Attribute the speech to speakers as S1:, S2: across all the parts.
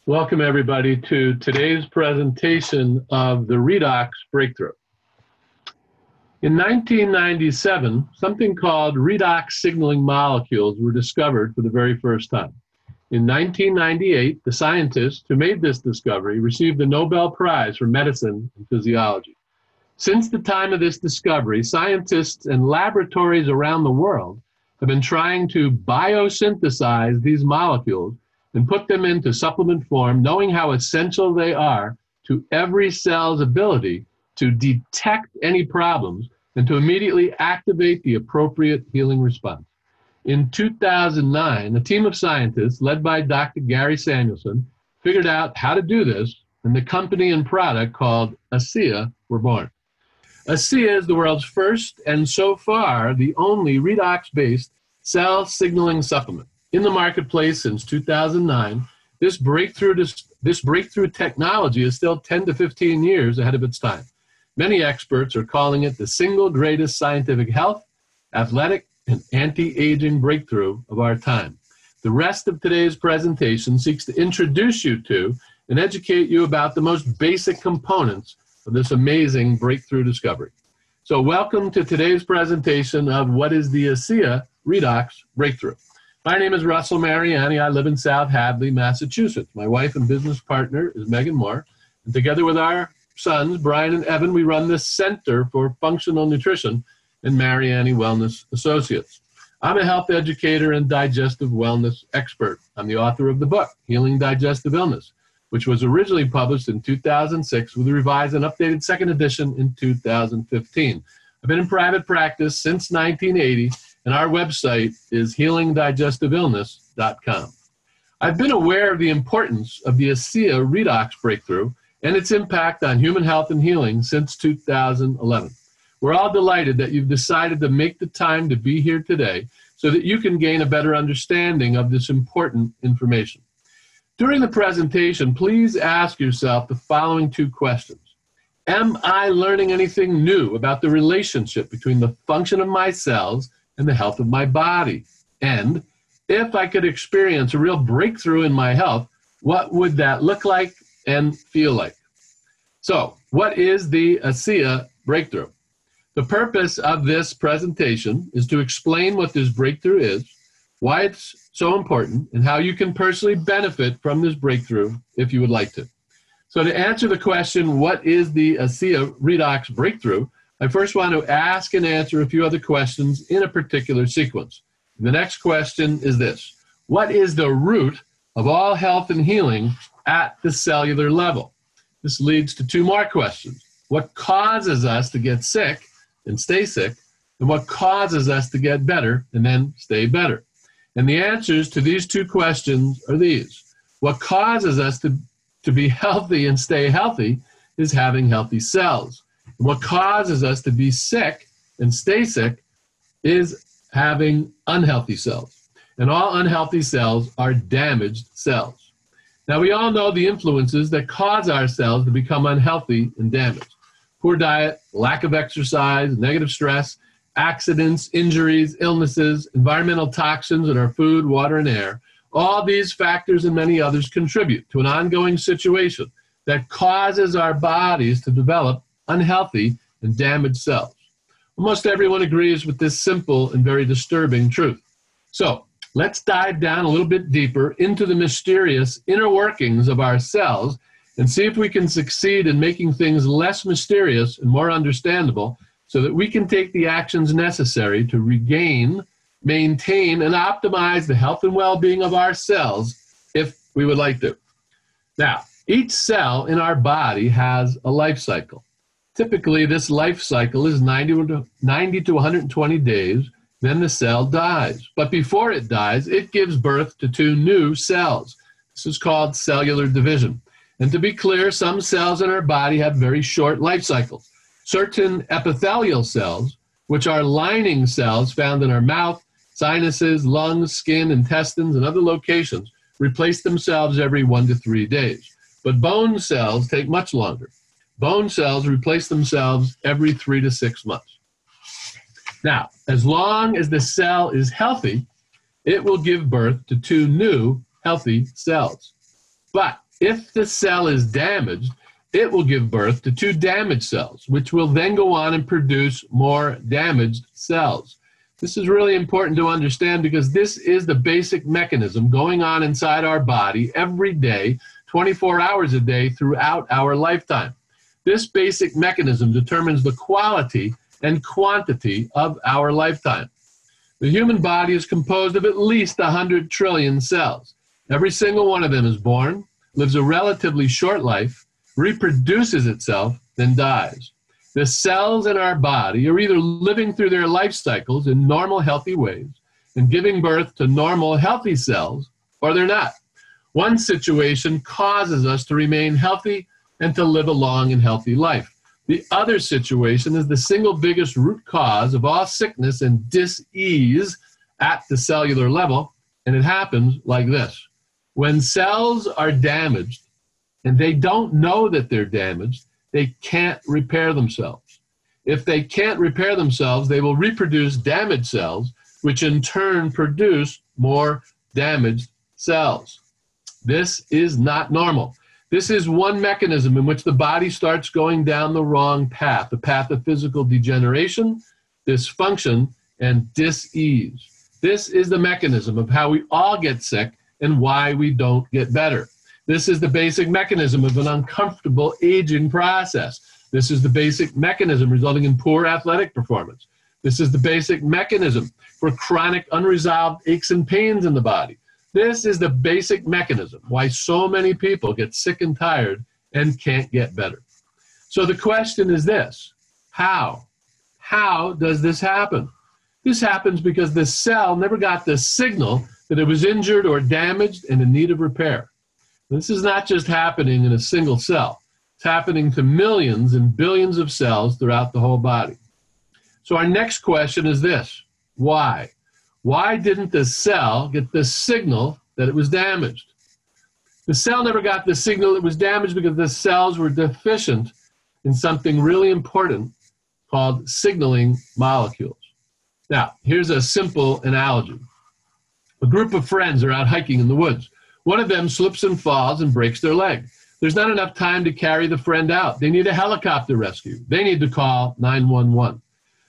S1: Welcome everybody to today's presentation of the Redox Breakthrough. In 1997, something called redox signaling molecules were discovered for the very first time. In 1998, the scientists who made this discovery received the Nobel Prize for Medicine and Physiology. Since the time of this discovery, scientists and laboratories around the world have been trying to biosynthesize these molecules and put them into supplement form, knowing how essential they are to every cell's ability to detect any problems and to immediately activate the appropriate healing response. In 2009, a team of scientists led by Dr. Gary Samuelson figured out how to do this, and the company and product called ASEA were born. ASEA is the world's first and so far the only redox-based cell signaling supplement. In the marketplace since 2009, this breakthrough technology is still 10 to 15 years ahead of its time. Many experts are calling it the single greatest scientific health, athletic, and anti-aging breakthrough of our time. The rest of today's presentation seeks to introduce you to and educate you about the most basic components of this amazing breakthrough discovery. So welcome to today's presentation of what is the ASEA Redox Breakthrough. My name is Russell Mariani. I live in South Hadley, Massachusetts. My wife and business partner is Megan Moore, and together with our sons, Brian and Evan, we run the Center for Functional Nutrition and Mariani Wellness Associates. I'm a health educator and digestive wellness expert. I'm the author of the book, Healing Digestive Illness, which was originally published in 2006 with a revised and updated second edition in 2015. I've been in private practice since 1980, and our website is healingdigestiveillness.com. I've been aware of the importance of the ASEA Redox Breakthrough and its impact on human health and healing since 2011. We're all delighted that you've decided to make the time to be here today so that you can gain a better understanding of this important information. During the presentation, please ask yourself the following two questions. Am I learning anything new about the relationship between the function of my cells and the health of my body? And if I could experience a real breakthrough in my health, what would that look like and feel like? So, what is the ASEA Breakthrough? The purpose of this presentation is to explain what this breakthrough is, why it's so important, and how you can personally benefit from this breakthrough if you would like to. So to answer the question, what is the ASEA Redox Breakthrough, I first want to ask and answer a few other questions in a particular sequence. The next question is this: what is the root of all health and healing at the cellular level? This leads to two more questions. What causes us to get sick and stay sick, and what causes us to get better and then stay better? And the answers to these two questions are these. What causes us to be healthy and stay healthy is having healthy cells. And what causes us to be sick and stay sick is having unhealthy cells. And all unhealthy cells are damaged cells. Now, we all know the influences that cause our cells to become unhealthy and damaged. Poor diet, lack of exercise, negative stress, accidents, injuries, illnesses, environmental toxins in our food, water, and air. All these factors and many others contribute to an ongoing situation that causes our bodies to develop unhealthy and damaged cells. Almost everyone agrees with this simple and very disturbing truth. So let's dive down a little bit deeper into the mysterious inner workings of our cells and see if we can succeed in making things less mysterious and more understandable so that we can take the actions necessary to regain, maintain, and optimize the health and well-being of our cells if we would like to. Now, each cell in our body has a life cycle. Typically, this life cycle is 90 to 120 days, then the cell dies. But before it dies, it gives birth to two new cells. This is called cellular division. And to be clear, some cells in our body have very short life cycles. Certain epithelial cells, which are lining cells found in our mouth, sinuses, lungs, skin, intestines, and other locations, replace themselves every 1 to 3 days. But bone cells take much longer. Bone cells replace themselves every 3 to 6 months. Now, as long as the cell is healthy, it will give birth to two new healthy cells. But If the cell is damaged, it will give birth to two damaged cells, which will then go on and produce more damaged cells. This is really important to understand because this is the basic mechanism going on inside our body every day, 24 hours a day throughout our lifetime. This basic mechanism determines the quality and quantity of our lifetime. The human body is composed of at least 100 trillion cells. Every single one of them is born, lives a relatively short life, reproduces itself, then dies. The cells in our body are either living through their life cycles in normal, healthy ways and giving birth to normal, healthy cells, or they're not. One situation causes us to remain healthy and to live a long and healthy life. The other situation is the single biggest root cause of all sickness and dis-ease at the cellular level, and it happens like this. When cells are damaged, and they don't know that they're damaged, they can't repair themselves. If they can't repair themselves, they will reproduce damaged cells, which in turn produce more damaged cells. This is not normal. This is one mechanism in which the body starts going down the wrong path, the path of physical degeneration, dysfunction, and dis-ease. This is the mechanism of how we all get sick and why we don't get better. This is the basic mechanism of an uncomfortable aging process. This is the basic mechanism resulting in poor athletic performance. This is the basic mechanism for chronic unresolved aches and pains in the body. This is the basic mechanism why so many people get sick and tired and can't get better. So the question is this: how? How does this happen? This happens because the cell never got the signal that it was injured or damaged and in need of repair. This is not just happening in a single cell. It's happening to millions and billions of cells throughout the whole body. So our next question is this: why? Why didn't the cell get the signal that it was damaged? The cell never got the signal it was damaged because the cells were deficient in something really important called signaling molecules. Now, here's a simple analogy. A group of friends are out hiking in the woods. One of them slips and falls and breaks their leg. There's not enough time to carry the friend out. They need a helicopter rescue. They need to call 911.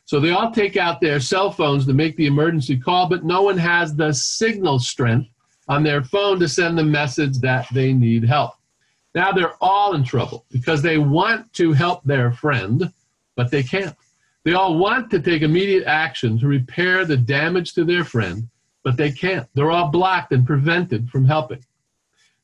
S1: So they all take out their cell phones to make the emergency call, but no one has the signal strength on their phone to send the message that they need help. Now they're all in trouble because they want to help their friend, but they can't. They all want to take immediate action to repair the damage to their friend, but they can't. They're all blocked and prevented from helping.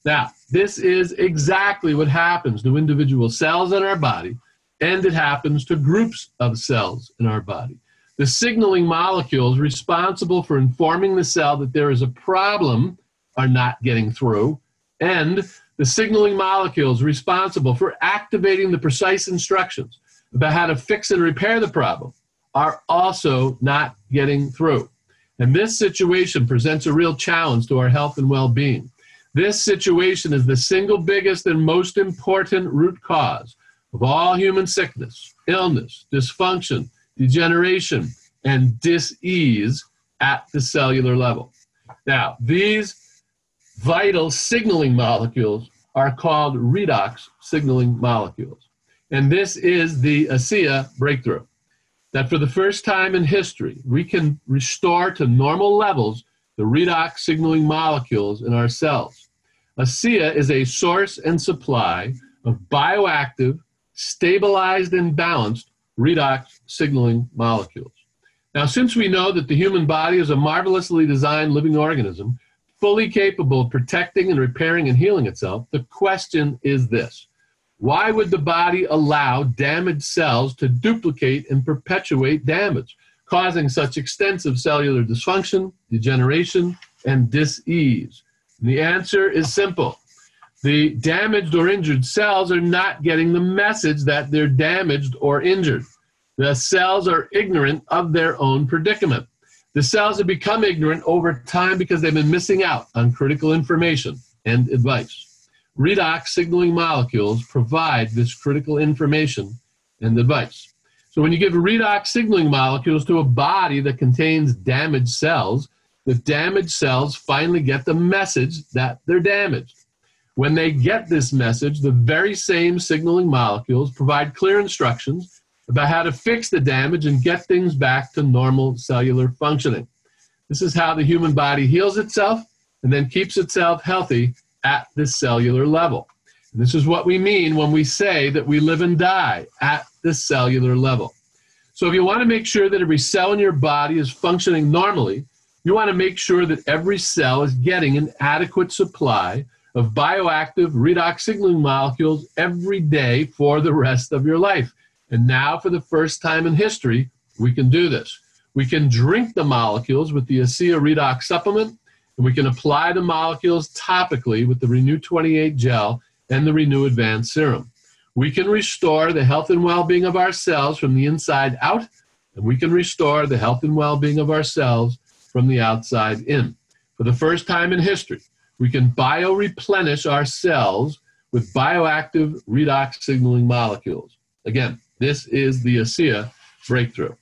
S1: Now, this is exactly what happens to individual cells in our body, and it happens to groups of cells in our body. The signaling molecules responsible for informing the cell that there is a problem are not getting through, and the signaling molecules responsible for activating the precise instructions about how to fix and repair the problem are also not getting through. And this situation presents a real challenge to our health and well-being. This situation is the single biggest and most important root cause of all human sickness, illness, dysfunction, degeneration, and dis-ease at the cellular level. Now, these vital signaling molecules are called redox signaling molecules. And this is the ASEA breakthrough, that for the first time in history, we can restore to normal levels the redox signaling molecules in our cells. ASEA is a source and supply of bioactive, stabilized and balanced redox signaling molecules. Now, since we know that the human body is a marvelously designed living organism, fully capable of protecting and repairing and healing itself, the question is this: why would the body allow damaged cells to duplicate and perpetuate damage, causing such extensive cellular dysfunction, degeneration, and dis-ease? And the answer is simple. The damaged or injured cells are not getting the message that they're damaged or injured. The cells are ignorant of their own predicament. The cells have become ignorant over time because they've been missing out on critical information and advice. Redox signaling molecules provide this critical information and advice. So when you give redox signaling molecules to a body that contains damaged cells, the damaged cells finally get the message that they're damaged. When they get this message, the very same signaling molecules provide clear instructions about how to fix the damage and get things back to normal cellular functioning. This is how the human body heals itself and then keeps itself healthy at the cellular level. And this is what we mean when we say that we live and die at the cellular level. So if you want to make sure that every cell in your body is functioning normally, you want to make sure that every cell is getting an adequate supply of bioactive redox signaling molecules every day for the rest of your life. And now, for the first time in history, we can do this. We can drink the molecules with the ASEA Redox supplement, and we can apply the molecules topically with the Renew 28 gel and the Renew Advanced serum. We can restore the health and well-being of our cells from the inside out, and we can restore the health and well-being of our cells from the outside in. For the first time in history, we can bioreplenish our cells with bioactive redox signaling molecules. Again, this is the ASEA breakthrough.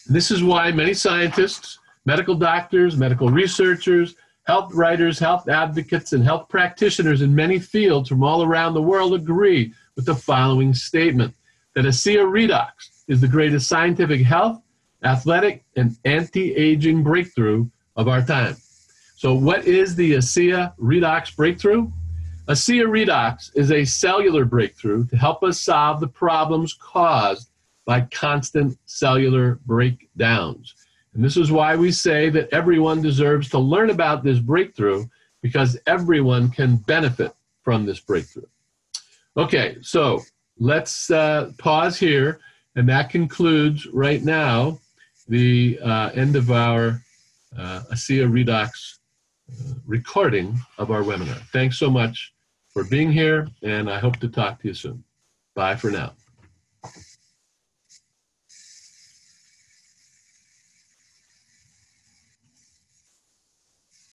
S1: This is why many scientists, medical doctors, medical researchers, health writers, health advocates, and health practitioners in many fields from all around the world agree with the following statement, that ASEA Redox is the greatest scientific health, athletic, and anti-aging breakthrough of our time. So what is the ASEA Redox Breakthrough? ASEA Redox is a cellular breakthrough to help us solve the problems caused by constant cellular breakdowns. And this is why we say that everyone deserves to learn about this breakthrough, because everyone can benefit from this breakthrough. Okay, so let's pause here, and that concludes right now the end of our ASEA Redox recording of our webinar. Thanks so much for being here, and I hope to talk to you soon. Bye for now.